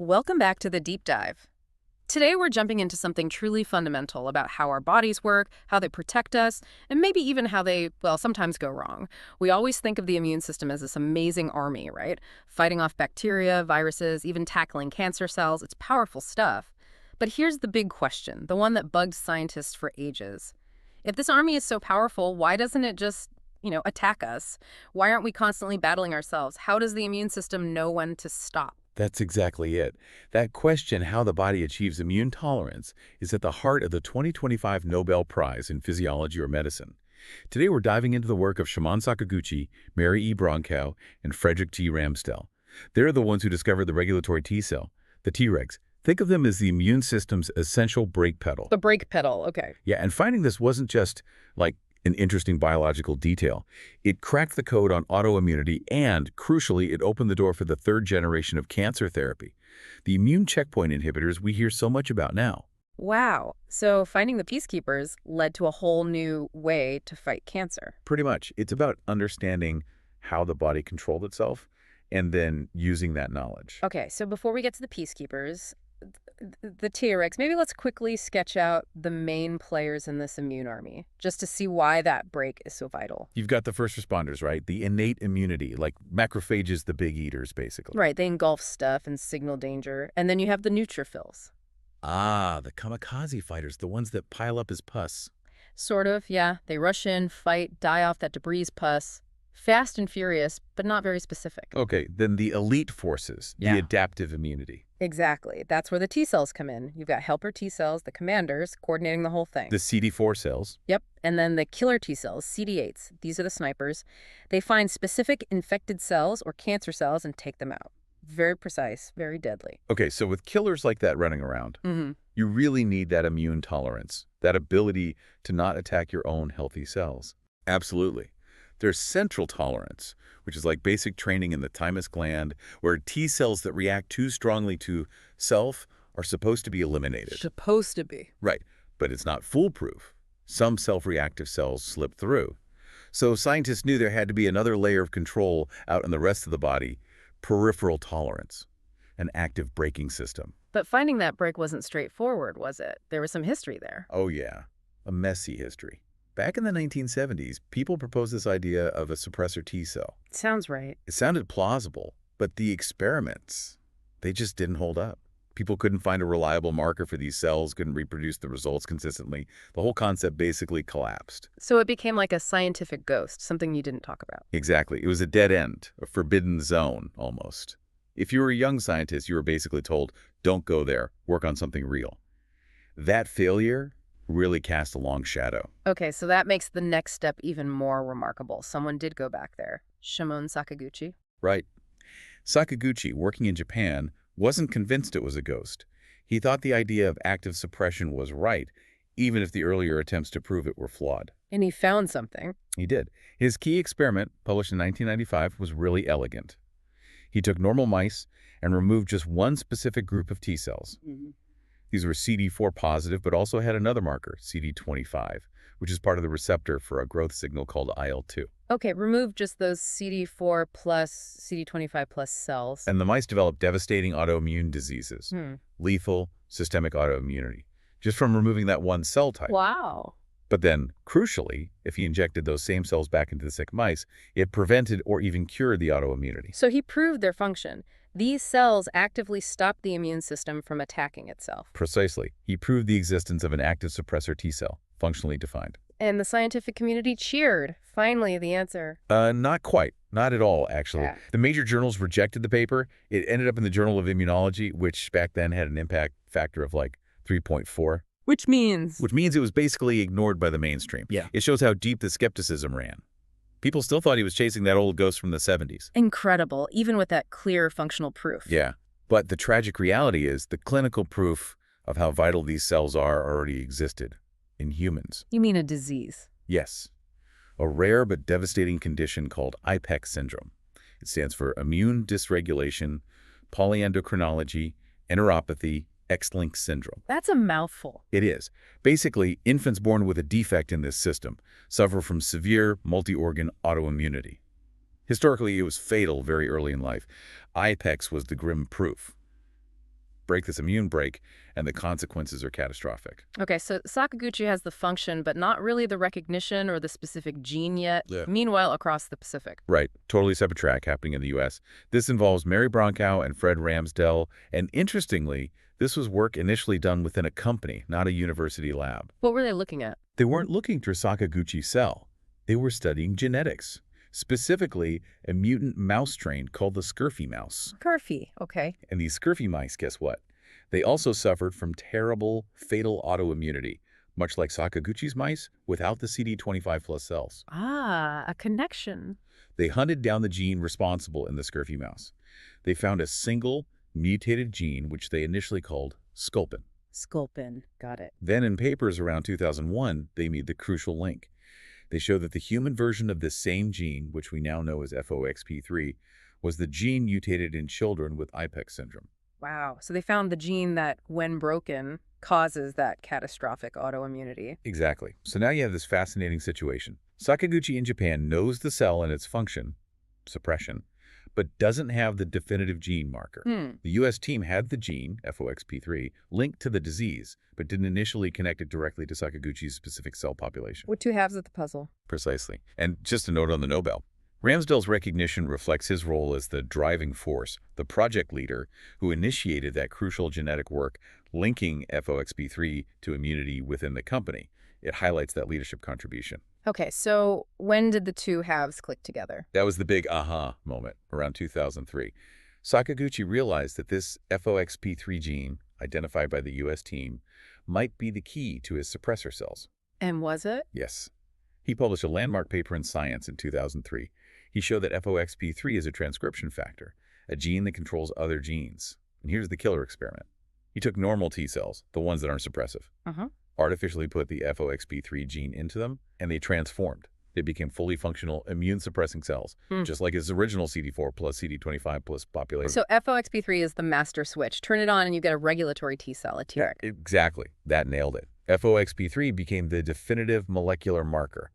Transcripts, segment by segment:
Welcome back to the deep dive. Today we're jumping into something truly fundamental about how our bodies work, how they protect us, and maybe even how they, well, sometimes go wrong. We always think of the immune system as this amazing army, right? Fighting off bacteria, viruses, even tackling cancer cells. It's powerful stuff. But here's the big question, the one that bugged scientists for ages. If this army is so powerful, why doesn't it just, attack us? Why aren't we constantly battling ourselves? How does the immune system know when to stop? That's exactly it. That question, how the body achieves immune tolerance, is at the heart of the 2025 Nobel Prize in Physiology or Medicine. Today we're diving into the work of Shimon Sakaguchi, Mary E. Bronkow, and Frederick G. Ramsdell. They're the ones who discovered the regulatory T cell, the Tregs. Think of them as the immune system's essential brake pedal. The brake pedal, okay. Yeah, and finding this wasn't just like an interesting biological detail. It cracked the code on autoimmunity and, crucially, it opened the door for the third generation of cancer therapy, the immune checkpoint inhibitors we hear so much about now. Wow. So finding the peacekeepers led to a whole new way to fight cancer. Pretty much. It's about understanding how the body controlled itself and then using that knowledge. Okay, so before we get to the peacekeepers, the Tregs, maybe let's quickly sketch out the main players in this immune army, just to see why that break is so vital. You've got the first responders, right? The innate immunity, like macrophages, the big eaters, basically. Right, they engulf stuff and signal danger. And then you have the neutrophils. Ah, the kamikaze fighters, the ones that pile up as pus. Sort of, yeah. They rush in, fight, die off that debris pus. Fast and furious, but not very specific. Okay, then the elite forces, Yeah. the adaptive immunity. Exactly. That's where the T cells come in. You've got helper T cells, the commanders, coordinating the whole thing. The CD4 cells. Yep. And then the killer T cells, CD8s. These are the snipers. They find specific infected cells or cancer cells and take them out. Very precise, very deadly. Okay, so with killers like that running around, you really need that immune tolerance, that ability to not attack your own healthy cells. Absolutely. There's central tolerance, which is like basic training in the thymus gland, where T cells that react too strongly to self are supposed to be eliminated. Supposed to be. Right, but it's not foolproof. Some self-reactive cells slip through. So scientists knew there had to be another layer of control out in the rest of the body, peripheral tolerance, an active braking system. But finding that break wasn't straightforward, was it? There was some history there. Oh yeah, a messy history. Back in the 1970s, people proposed this idea of a suppressor T cell. Sounds right. It sounded plausible, but the experiments, they just didn't hold up. People couldn't find a reliable marker for these cells, couldn't reproduce the results consistently. The whole concept basically collapsed. So it became like a scientific ghost, something you didn't talk about. Exactly. It was a dead end, a forbidden zone, almost. If you were a young scientist, you were basically told, don't go there, work on something real. That failure really cast a long shadow. Okay, so that makes the next step even more remarkable. Someone did go back there. Shimon Sakaguchi. Right. Sakaguchi, working in Japan, wasn't convinced it was a ghost. He thought the idea of active suppression was right, even if the earlier attempts to prove it were flawed. And he found something. He did. His key experiment, published in 1995, was really elegant. He took normal mice and removed just one specific group of T cells. These were CD4 positive, but also had another marker, CD25, which is part of the receptor for a growth signal called IL-2. Okay, remove just those CD4 plus CD25 plus cells. And the mice developed devastating autoimmune diseases, lethal systemic autoimmunity, just from removing that one cell type. Wow. But then, crucially, if he injected those same cells back into the sick mice, it prevented or even cured the autoimmunity. So he proved their function. These cells actively stop the immune system from attacking itself. Precisely. He proved the existence of an active suppressor T cell, functionally defined. And the scientific community cheered. Finally, the answer. Not quite. Not at all, actually. Yeah. The major journals rejected the paper. It ended up in the Journal of Immunology, which back then had an impact factor of like 3.4. Which means it was basically ignored by the mainstream. Yeah. It shows how deep the skepticism ran. People still thought he was chasing that old ghost from the 70s. incredible, even with that clear functional proof. Yeah. But the tragic reality is the clinical proof of how vital these cells are already existed in humans. You mean a disease? Yes. A rare but devastating condition called IPEX syndrome. It stands for immune dysregulation, polyendocrinology, enteropathy, X-linked syndrome. That's a mouthful. It is. Basically, infants born with a defect in this system suffer from severe multi-organ autoimmunity. Historically, it was fatal very early in life. IPEX was the grim proof. break this immune break, and the consequences are catastrophic. Okay, so Sakaguchi has the function, but not really the recognition or the specific gene yet. Yeah. Meanwhile, across the Pacific. Right, totally separate track happening in the U.S. This involves Mary Bronkow and Fred Ramsdell, and interestingly, this was work initially done within a company, not a university lab. What were they looking at? They weren't looking for Sakaguchi's cell. They were studying genetics, specifically a mutant mouse strain called the scurfy mouse. Scurfy, okay. And these scurfy mice, guess what? They also suffered from terrible, fatal autoimmunity, much like Sakaguchi's mice, without the CD25 plus cells. Ah, a connection. They hunted down the gene responsible in the scurfy mouse. They found a single mutated gene, which they initially called sculpin. Sculpin, got it. Then in papers around 2001, they made the crucial link. They showed that the human version of this same gene, which we now know as FOXP3, was the gene mutated in children with IPEX syndrome. Wow, so they found the gene that, when broken, causes that catastrophic autoimmunity. Exactly. So now you have this fascinating situation. Sakaguchi in Japan knows the cell and its function, suppression, but doesn't have the definitive gene marker. The U.S. team had the gene, FOXP3, linked to the disease, but didn't initially connect it directly to Sakaguchi's specific cell population. What two halves of the puzzle? Precisely. And just a note on the Nobel. Ramsdell's recognition reflects his role as the driving force, the project leader who initiated that crucial genetic work linking FOXP3 to immunity within the company. It highlights that leadership contribution. Okay, so when did the two halves click together? That was the big aha moment around 2003. Sakaguchi realized that this FOXP3 gene, identified by the U.S. team, might be the key to his suppressor cells. And was it? Yes. He published a landmark paper in Science in 2003. He showed that FOXP3 is a transcription factor, a gene that controls other genes. And here's the killer experiment. He took normal T cells, the ones that aren't suppressive, artificially put the FOXP3 gene into them, and they transformed. They became fully functional immune-suppressing cells, just like his original CD4 plus CD25 plus population. So FOXP3 is the master switch. Turn it on and you get a regulatory T cell, a Treg. Exactly. That nailed it. FOXP3 became the definitive molecular marker.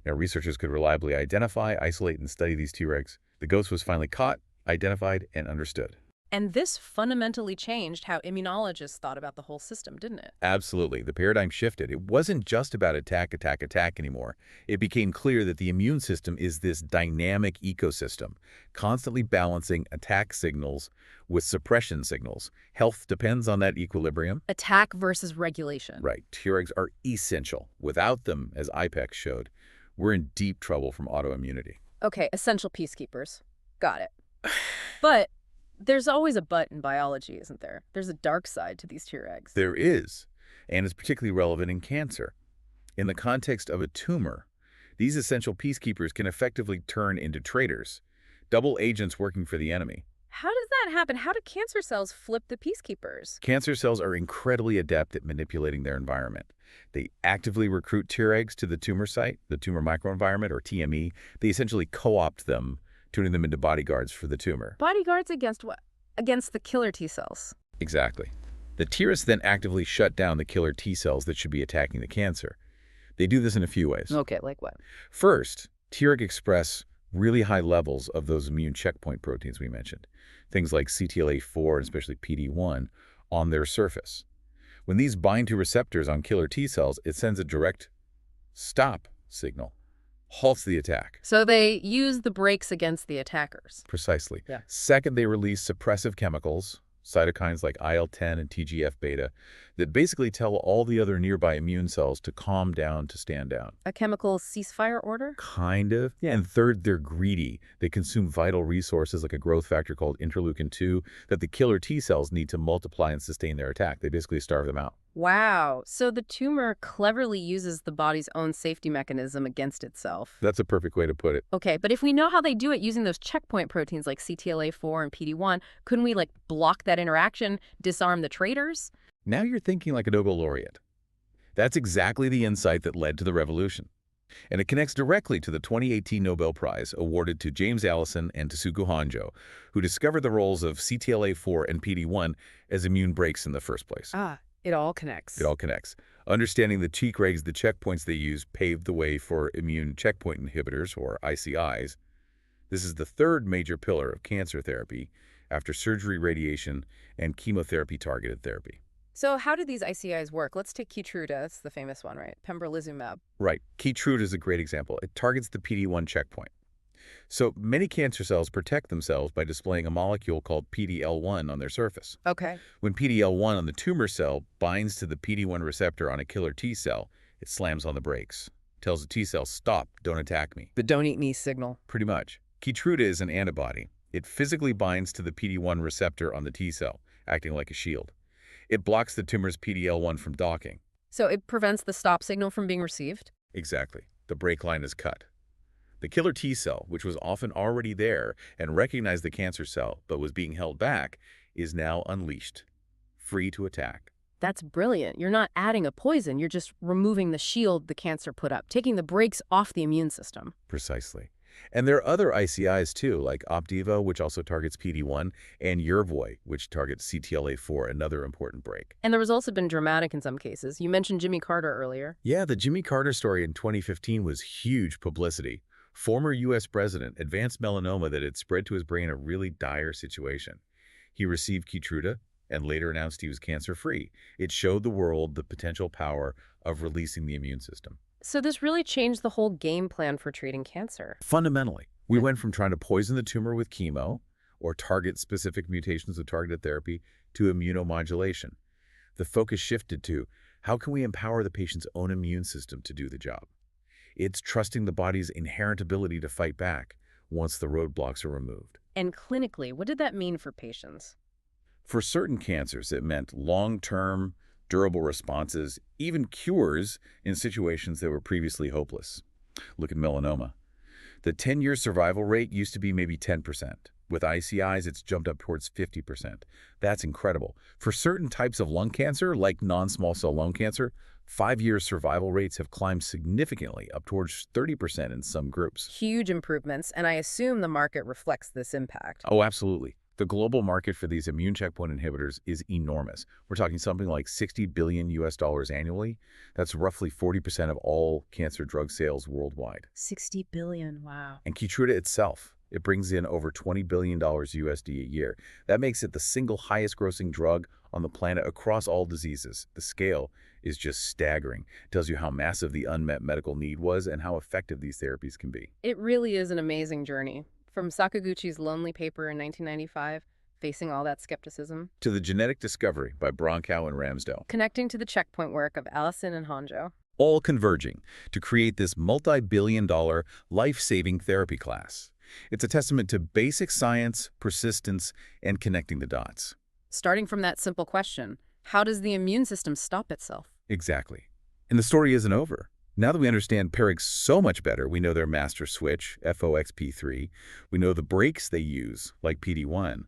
Now, researchers could reliably identify, isolate, and study these Tregs. The ghost was finally caught, identified, and understood. And this fundamentally changed how immunologists thought about the whole system, didn't it? Absolutely. The paradigm shifted. It wasn't just about attack, attack, attack anymore. It became clear that the immune system is this dynamic ecosystem, constantly balancing attack signals with suppression signals. Health depends on that equilibrium. Attack versus regulation. Right. Tregs are essential. Without them, as IPEX showed, we're in deep trouble from autoimmunity. Okay, essential peacekeepers. Got it. But there's always a but in biology, isn't there? There's a dark side to these Tregs. There is, and it's particularly relevant in cancer. In the context of a tumor, these essential peacekeepers can effectively turn into traitors, double agents working for the enemy. How does that happen? How do cancer cells flip the peacekeepers? Cancer cells are incredibly adept at manipulating their environment. They actively recruit Tregs to the tumor site, the tumor microenvironment, or TME. They essentially co-opt them, turning them into bodyguards for the tumor. Bodyguards against what? Against the killer T cells. Exactly. The Tregs then actively shut down the killer T cells that should be attacking the cancer. They do this in a few ways. Okay, like what? First, Treg express really high levels of those immune checkpoint proteins we mentioned, things like CTLA4 and especially PD-1, on their surface. When these bind to receptors on killer T cells, it sends a direct stop signal, halts the attack. So they use the brakes against the attackers. Precisely. Yeah. Second, they release suppressive chemicals, cytokines like IL-10 and TGF-beta, that basically tell all the other nearby immune cells to calm down, to stand down. A chemical ceasefire order? Kind of. Yeah. And third, they're greedy. They consume vital resources like a growth factor called interleukin-2 that the killer T cells need to multiply and sustain their attack. They basically starve them out. Wow. So the tumor cleverly uses the body's own safety mechanism against itself. That's a perfect way to put it. Okay, but if we know how they do it using those checkpoint proteins like CTLA4 and PD-1, couldn't we, block that interaction, disarm the traitors? Now you're thinking like a Nobel laureate. That's exactly the insight that led to the revolution. And it connects directly to the 2018 Nobel Prize awarded to James Allison and Tasuku Honjo, who discovered the roles of CTLA4 and PD-1 as immune brakes in the first place. It all connects. It all connects. Understanding the Tregs, the checkpoints they use, paved the way for immune checkpoint inhibitors, or ICIs. This is the third major pillar of cancer therapy, after surgery, radiation, and chemotherapy-targeted therapy. So how do these ICIs work? Let's take Keytruda. It's the famous one, right? Pembrolizumab. Right. Keytruda is a great example. It targets the PD-1 checkpoint. So many cancer cells protect themselves by displaying a molecule called PD-L1 on their surface. Okay. When PD-L1 on the tumor cell binds to the PD-1 receptor on a killer T cell, it slams on the brakes, tells the T cell, stop, don't attack me. The don't eat me signal. Pretty much. Keytruda is an antibody. It physically binds to the PD-1 receptor on the T cell, acting like a shield. It blocks the tumor's PD-L1 from docking. So it prevents the stop signal from being received? Exactly. The brake line is cut. The killer T cell, which was often already there and recognized the cancer cell but was being held back, is now unleashed, free to attack. That's brilliant. You're not adding a poison. You're just removing the shield the cancer put up, taking the brakes off the immune system. Precisely. And there are other ICIs too, like Opdivo, which also targets PD-1, and Yervoy, which targets CTLA-4, another important brake. And the results have been dramatic in some cases. You mentioned Jimmy Carter earlier. Yeah, the Jimmy Carter story in 2015 was huge publicity. Former U.S. president advanced melanoma that had spread to his brain, a really dire situation. He received Keytruda and later announced he was cancer-free. It showed the world the potential power of releasing the immune system. So this really changed the whole game plan for treating cancer. Fundamentally, we went from trying to poison the tumor with chemo or target specific mutations with targeted therapy to immunomodulation. The focus shifted to how can we empower the patient's own immune system to do the job? It's trusting the body's inherent ability to fight back once the roadblocks are removed. And clinically, what did that mean for patients? For certain cancers, it meant long-term, durable responses, even cures in situations that were previously hopeless. Look at melanoma. The 10-year survival rate used to be maybe 10%. With ICIs, it's jumped up towards 50%. That's incredible. For certain types of lung cancer, like non-small cell lung cancer, 5-year survival rates have climbed significantly, up towards 30% in some groups. Huge improvements, and I assume the market reflects this impact. Oh, absolutely. The global market for these immune checkpoint inhibitors is enormous. We're talking something like $60 billion annually. That's roughly 40% of all cancer drug sales worldwide. 60 billion, wow. And Keytruda itself, it brings in over $20 billion USD a year. That makes it the single highest grossing drug on the planet across all diseases. The scale is just staggering. It tells you how massive the unmet medical need was and how effective these therapies can be. It really is an amazing journey. From Sakaguchi's lonely paper in 1995, facing all that skepticism, to the genetic discovery by Bronkow and Ramsdell, connecting to the checkpoint work of Allison and Honjo, all converging to create this multi-billion-dollar life-saving therapy class. It's a testament to basic science, persistence, and connecting the dots. Starting from that simple question, how does the immune system stop itself? Exactly. And the story isn't over. Now that we understand Peregs so much better, we know their master switch, FOXP3, we know the brakes they use, like PD-1,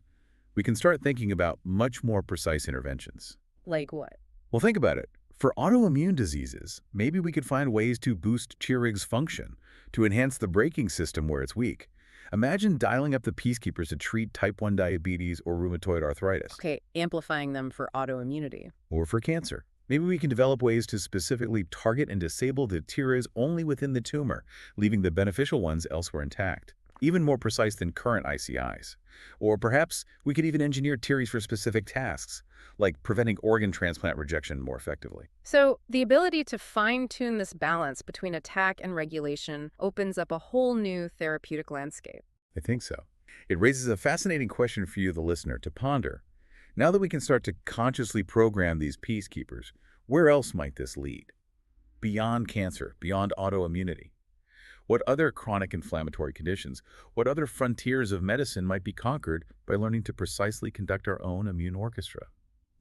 we can start thinking about much more precise interventions. Like what? Well, think about it. For autoimmune diseases, maybe we could find ways to boost Tregs function, to enhance the braking system where it's weak. Imagine dialing up the peacekeepers to treat type 1 diabetes or rheumatoid arthritis. Okay, amplifying them for autoimmunity. Or for cancer. Maybe we can develop ways to specifically target and disable the Tregs only within the tumor, leaving the beneficial ones elsewhere intact, even more precise than current ICIs. Or perhaps we could even engineer Tregs for specific tasks, like preventing organ transplant rejection more effectively. So the ability to fine-tune this balance between attack and regulation opens up a whole new therapeutic landscape. I think so. It raises a fascinating question for you, the listener, to ponder. Now that we can start to consciously program these peacekeepers, where else might this lead? Beyond cancer, beyond autoimmunity. What other chronic inflammatory conditions, what other frontiers of medicine might be conquered by learning to precisely conduct our own immune orchestra?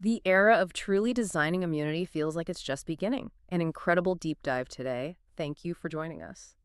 The era of truly designing immunity feels like it's just beginning. An incredible deep dive today. Thank you for joining us.